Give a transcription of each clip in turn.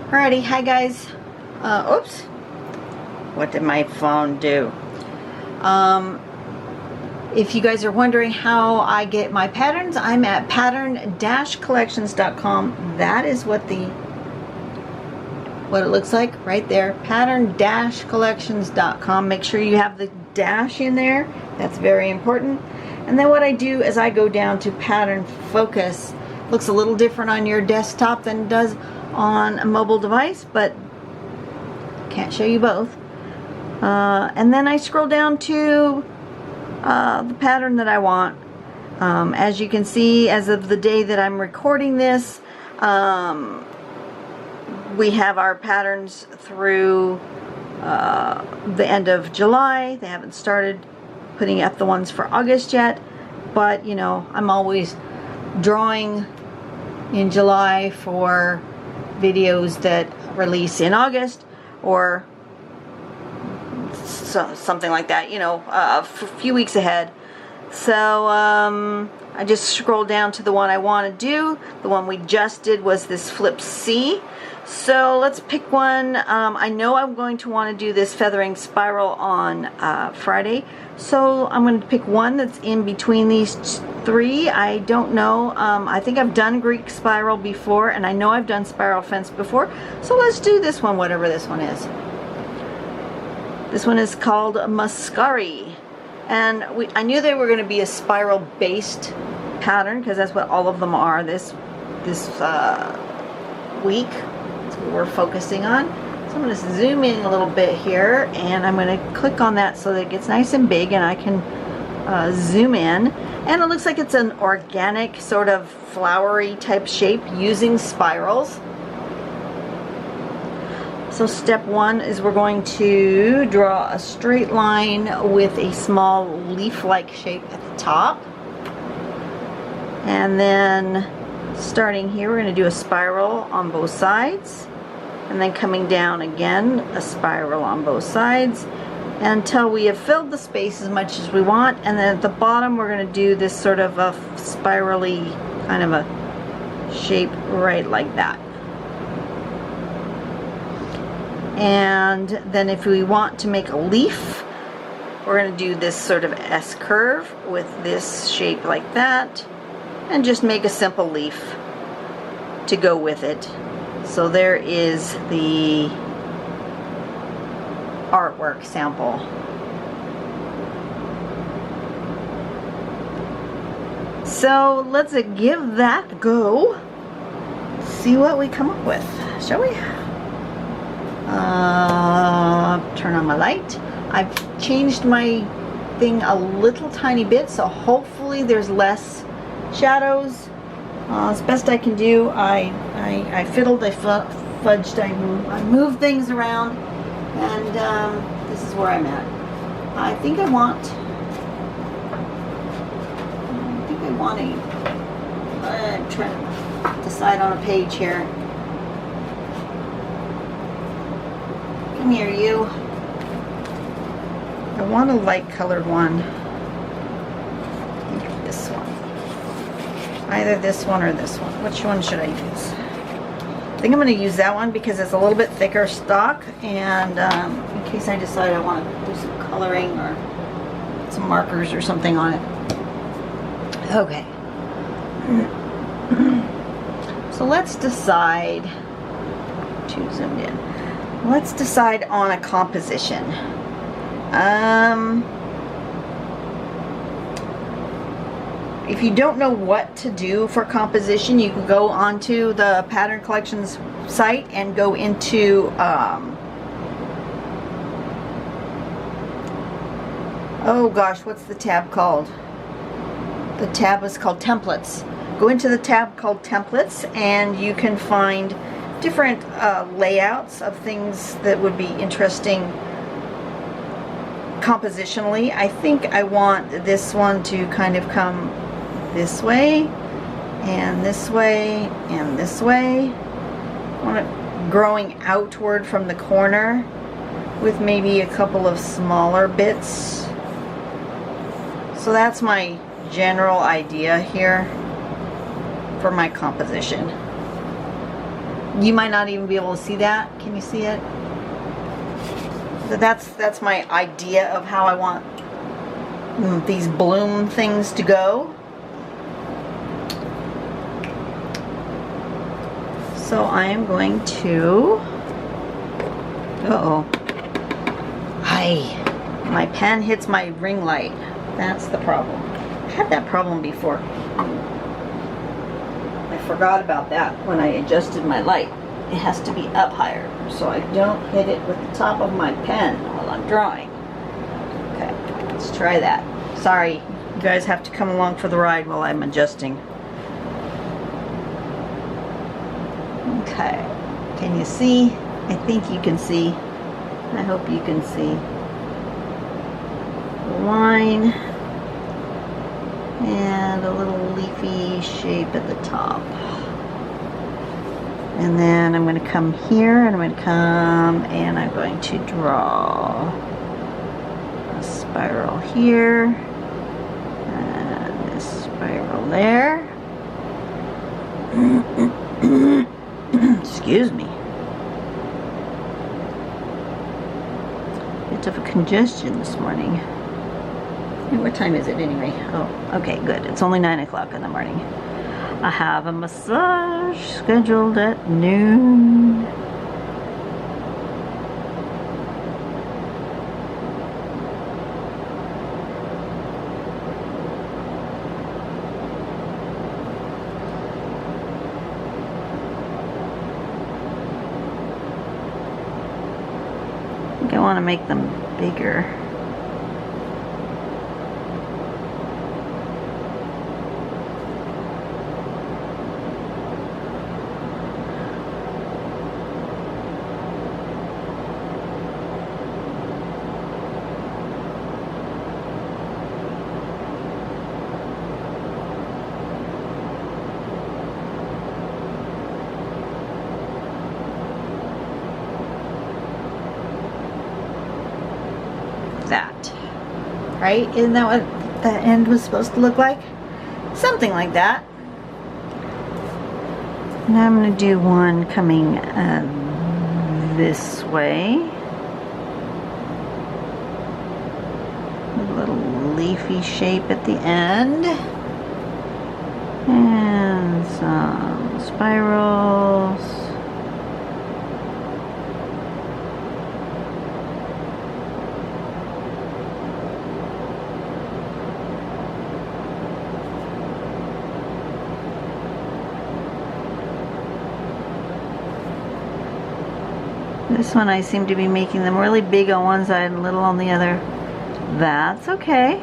Alrighty, hi guys. Oops. What did my phone do? If you guys are wondering how I get my patterns, I'm at pattern-collections.com. That is what it looks like right there. Pattern-collections.com. Make sure you have the dash in there. That's very important. And then what I do is I go down to pattern focus. Looks a little different on your desktop than it does on a mobile device, but can't show you both. And then I scroll down to the pattern that I want. As you can see, as of the day that I'm recording this, we have our patterns through the end of July. They haven't started putting up the ones for August yet, but you know, I'm always drawing in July for videos that release in August or something like that, you know, a few weeks ahead. So I just scroll down to the one I want to do. The one we just did was this Flip C. So let's pick one. I know I'm going to want to do this feathering spiral on Friday, so I'm going to pick one that's in between these three. I don't know. I think I've done Greek spiral before, and I know I've done spiral fence before, so let's do this one, whatever this one is. This one is called Muscari, and I knew they were going to be a spiral based pattern because that's what all of them are this week. That's what we're focusing on. So I'm going to zoom in a little bit here, and I'm going to click on that so that it gets nice and big and I can zoom in. And it looks like it's an organic sort of flowery type shape using spirals. So step one is we're going to draw a straight line with a small leaf-like shape at the top. And then starting here, we're going to do a spiral on both sides. And then coming down again, a spiral on both sides until we have filled the space as much as we want. And then at the bottom, we're going to do this sort of a spirally kind of a shape right like that. And then if we want to make a leaf, we're going to do this sort of S curve with this shape like that, and just make a simple leaf to go with it. So there is the artwork sample. So let's give that a go. See what we come up with, shall we? Turn on my light. I've changed my thing a little tiny bit, so hopefully there's less shadows. As best I can do. I fiddled, I fudged, I moved things around, and this is where I'm at. I think I want I'm trying to decide on a page here. Come here, you. I want a light colored one. I think this one. Either this one or this one. Which one should I use? I think I'm going to use that one because it's a little bit thicker stock, and in case I decide I want to do some coloring or some markers or something on it. Okay. So let's decide. Too zoomed in. Let's decide on a composition. If you don't know what to do for composition, you can go onto the Pattern Collections site and go into oh gosh, what's the tab called? The tab is called Templates. Go into the tab called Templates, and you can find different layouts of things that would be interesting compositionally. I think I want this one to kind of come this way, and this way, and this way. I want it growing outward from the corner with maybe a couple of smaller bits. So that's my general idea here for my composition. You might not even be able to see that. Can you see it? That's my idea of how I want these bloom things to go. So I am going to, uh-oh. Hi. My pen hits my ring light. That's the problem. I had that problem before. I forgot about that when I adjusted my light. It has to be up higher so I don't hit it with the top of my pen while I'm drawing. Okay, let's try that. Sorry, you guys have to come along for the ride while I'm adjusting. Okay, can you see? I think you can see. I hope you can see. A line and a little leafy shape at the top. And then I'm going to come here and I'm going to come and I'm going to draw a spiral here and this spiral there. Excuse me. Bit of a congestion this morning. Hey, what time is it anyway? Oh, okay, good. It's only 9 o'clock in the morning. I have a massage scheduled at noon. I think I want to make them bigger. That, right? Isn't that what that end was supposed to look like? Something like that. Now I'm going to do one coming this way. A little leafy shape at the end. And some spirals. This one I seem to be making them really big on one side and little on the other. That's okay.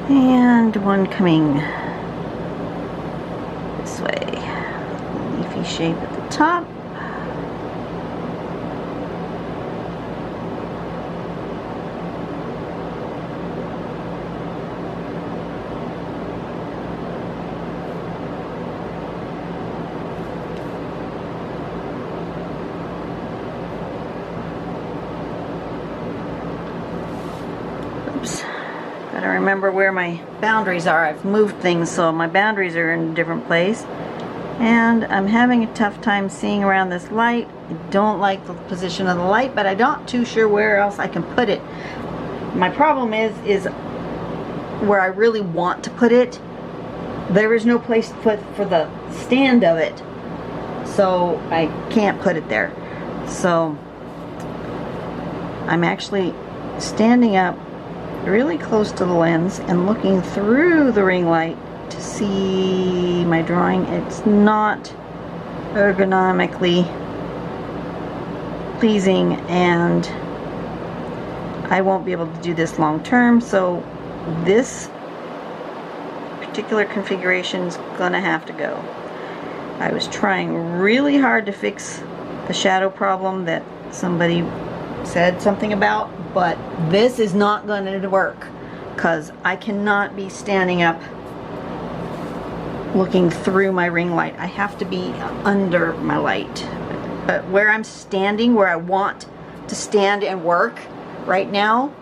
And one coming this way. Leafy shape at the top. Oops. Gotta remember where my boundaries are. I've moved things so my boundaries are in a different place. And I'm having a tough time seeing around this light. I don't like the position of the light, but I'm not too sure where else I can put it. My problem is where I really want to put it, there is no place to put for the stand of it. So I can't put it there. So I'm actually standing up really close to the lens and looking through the ring light to see my drawing. It's not ergonomically pleasing and I won't be able to do this long term, so this particular configuration is gonna have to go. I was trying really hard to fix the shadow problem that somebody said something about, but this is not going to work because I cannot be standing up looking through my ring light. I have to be under my light. But where I'm standing, where I want to stand and work right now,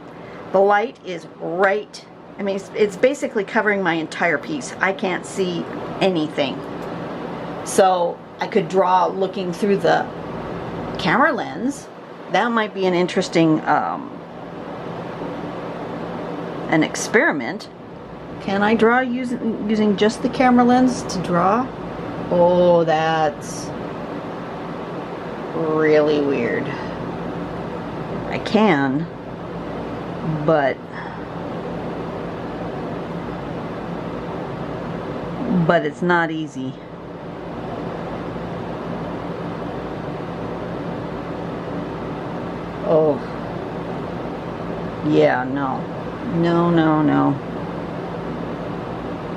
the light is right, I mean, it's basically covering my entire piece. I can't see anything. So I could draw looking through the camera lens. That might be an interesting an experiment. Can I draw using just the camera lens to draw? Oh, that's really weird. I can, but it's not easy. Oh, yeah, no.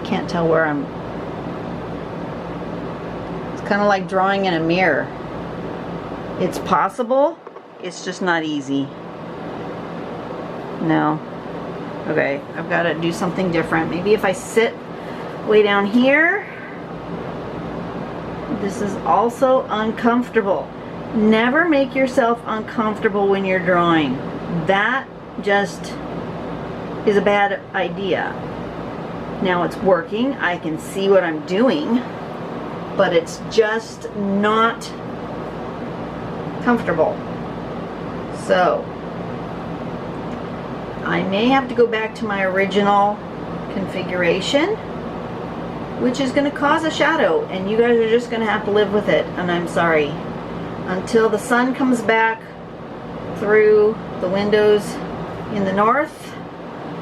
Can't tell where I'm. It's kind of like drawing in a mirror. It's possible, it's just not easy. No. Okay, I've got to do something different. Maybe if I sit way down here. This is also uncomfortable. Never make yourself uncomfortable when you're drawing. That just is a bad idea. Now it's working. I can see what I'm doing, but it's just not comfortable. So I may have to go back to my original configuration, which is going to cause a shadow, and you guys are just going to have to live with it, and I'm sorry. Until the sun comes back through the windows in the north,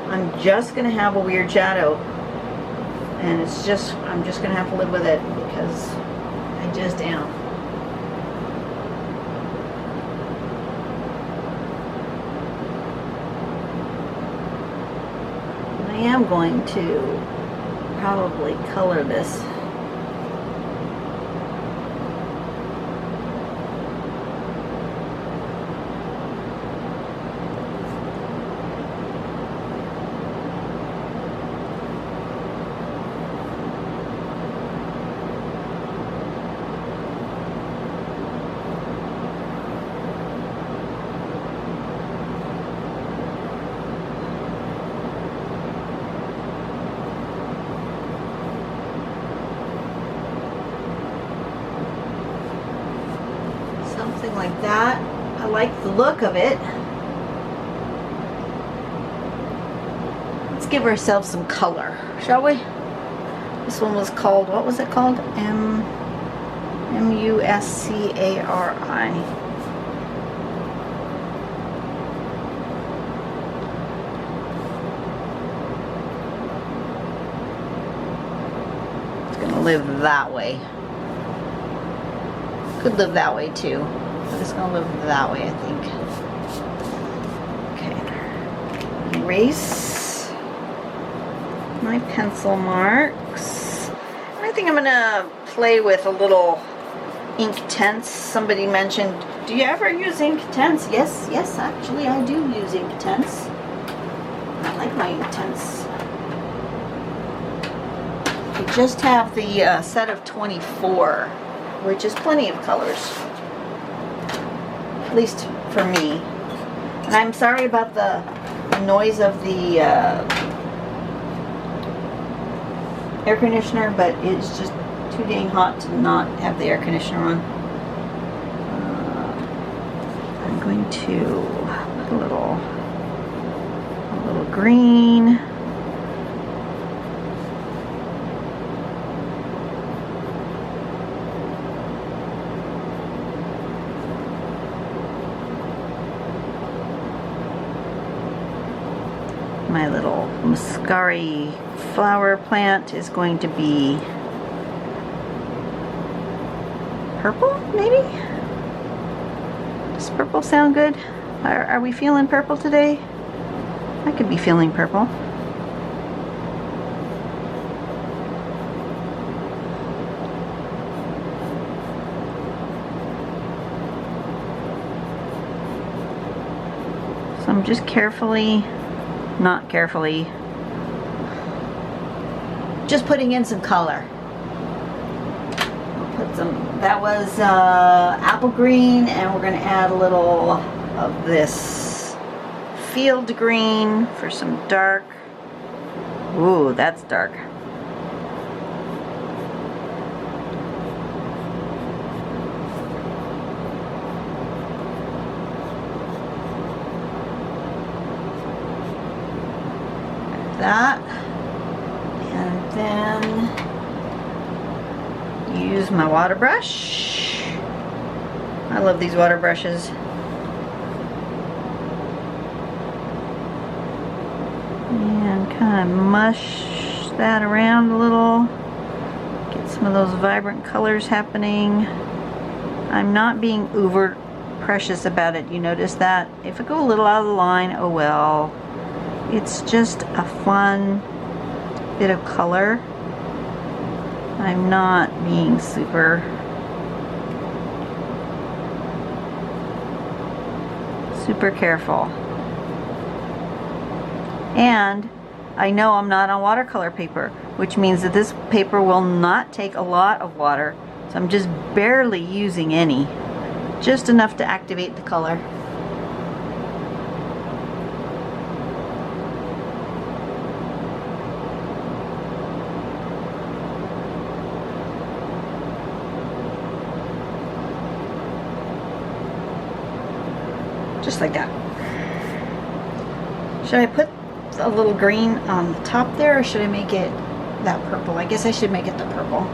I'm just going to have a weird shadow, and it's just, I'm just going to have to live with it because I just am. I am going to probably color this. Something like that. I like the look of it. Let's give ourselves some color, shall we? This one was called, what was it called? Muscari. It's gonna live that way. Could live that way too. I'm just gonna live that way, I think. Okay. Erase my pencil marks. And I think I'm gonna play with a little Inktense. Somebody mentioned, do you ever use Inktense? Yes, actually I do use Inktense. I like my Inktense. I just have the set of 24. Which is plenty of colors, at least for me. And I'm sorry about the noise of the air conditioner, but it's just too dang hot to not have the air conditioner on. I'm going to put a little green. My little Muscari flower plant is going to be purple, maybe? Does purple sound good? Are we feeling purple today? I could be feeling purple. I'm just carefully, not carefully, just putting in some color. I'll put some, that was apple green, and we're going to add a little of this field green for some dark. Ooh, that's dark. That, and then use my water brush. I love these water brushes. And kind of mush that around a little. Get some of those vibrant colors happening. I'm not being uber precious about it. You notice that? If I go a little out of the line, oh well. It's just a fun bit of color. I'm not being super careful. And I know I'm not on watercolor paper, which means that this paper will not take a lot of water. So I'm just barely using any. Just enough to activate the color. Just like that. Should I put a little green on the top there, or should I make it that purple? I guess I should make it the purple.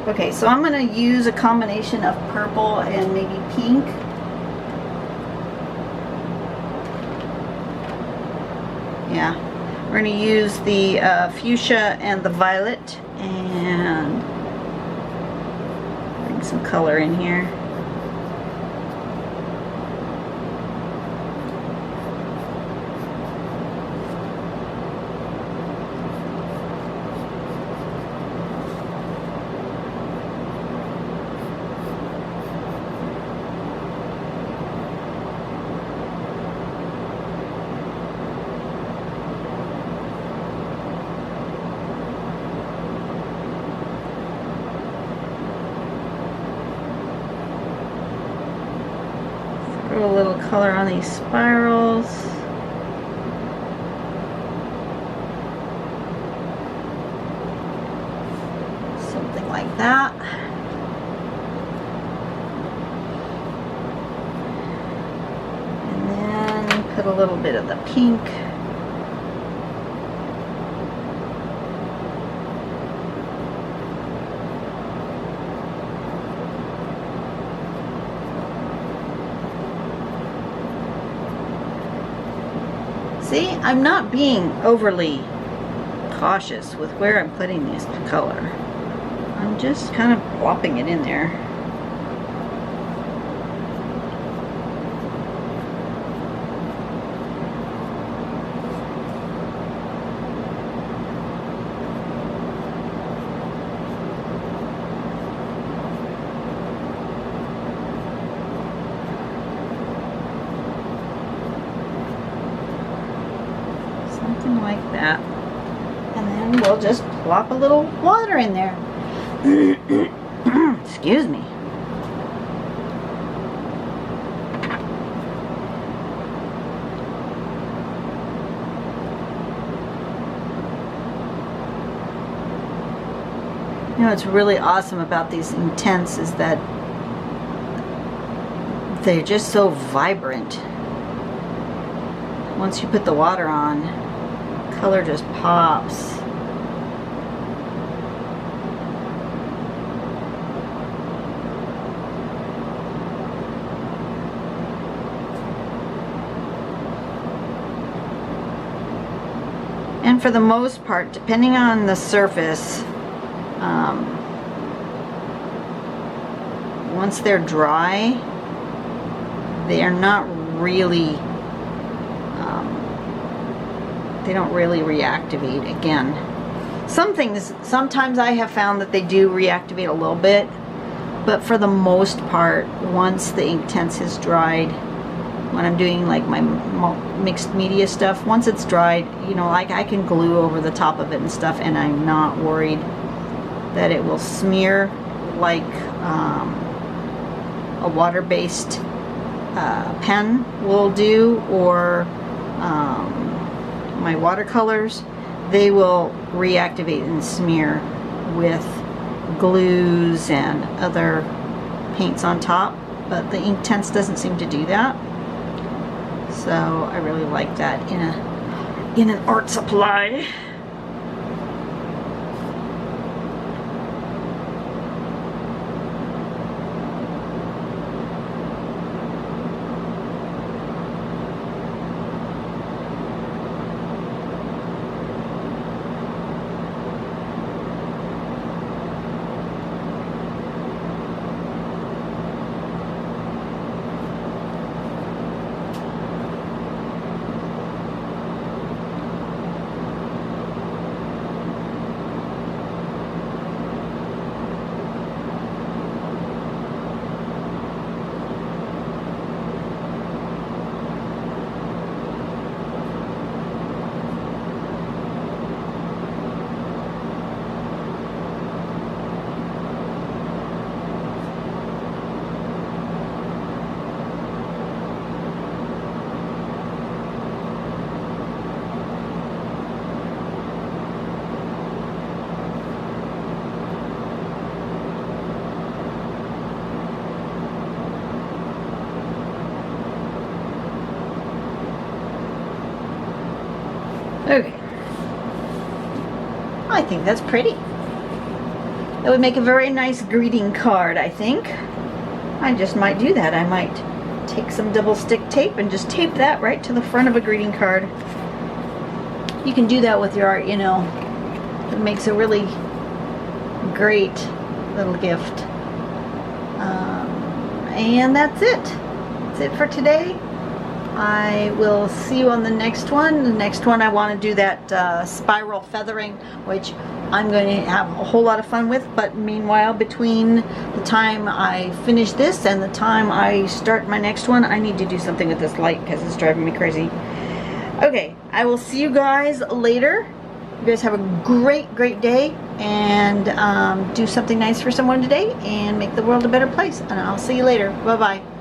Okay, so I'm going to use a combination of purple and maybe pink. Yeah, we're going to use the fuchsia and the violet and bring some color in here. A little color on these spirals. Something like that. And then put a little bit of the pink. See, I'm not being overly cautious with where I'm putting this color. I'm just kind of plopping it in there. Something like that. And then we'll just plop a little water in there. Excuse me. You know what's really awesome about these Inktense is that they're just so vibrant. Once you put the water on, color just pops. And for the most part, depending on the surface, once they're dry, they are not really, they don't really reactivate again. Some things, sometimes I have found that they do reactivate a little bit, but for the most part, once the Inktense has dried, when I'm doing like my mixed media stuff. Once it's dried, you know, like I can glue over the top of it and stuff, and I'm not worried that it will smear like a water-based pen will do, or my watercolors. They will reactivate and smear with glues and other paints on top, but the Inktense doesn't seem to do that. So I really like that in an art supply. Okay. I think that's pretty. That would make a very nice greeting card, I think. I just might do that. I might take some double stick tape and just tape that right to the front of a greeting card. You can do that with your art, you know. It makes a really great little gift. And that's it. That's it for today. I will see you on the next one. The next one I want to do that spiral feathering, which I'm going to have a whole lot of fun with, but meanwhile, between the time I finish this and the time I start my next one, I need to do something with this light because it's driving me crazy. Okay, I will see you guys later. You guys have a great day, and do something nice for someone today and make the world a better place, and I'll see you later. Bye bye.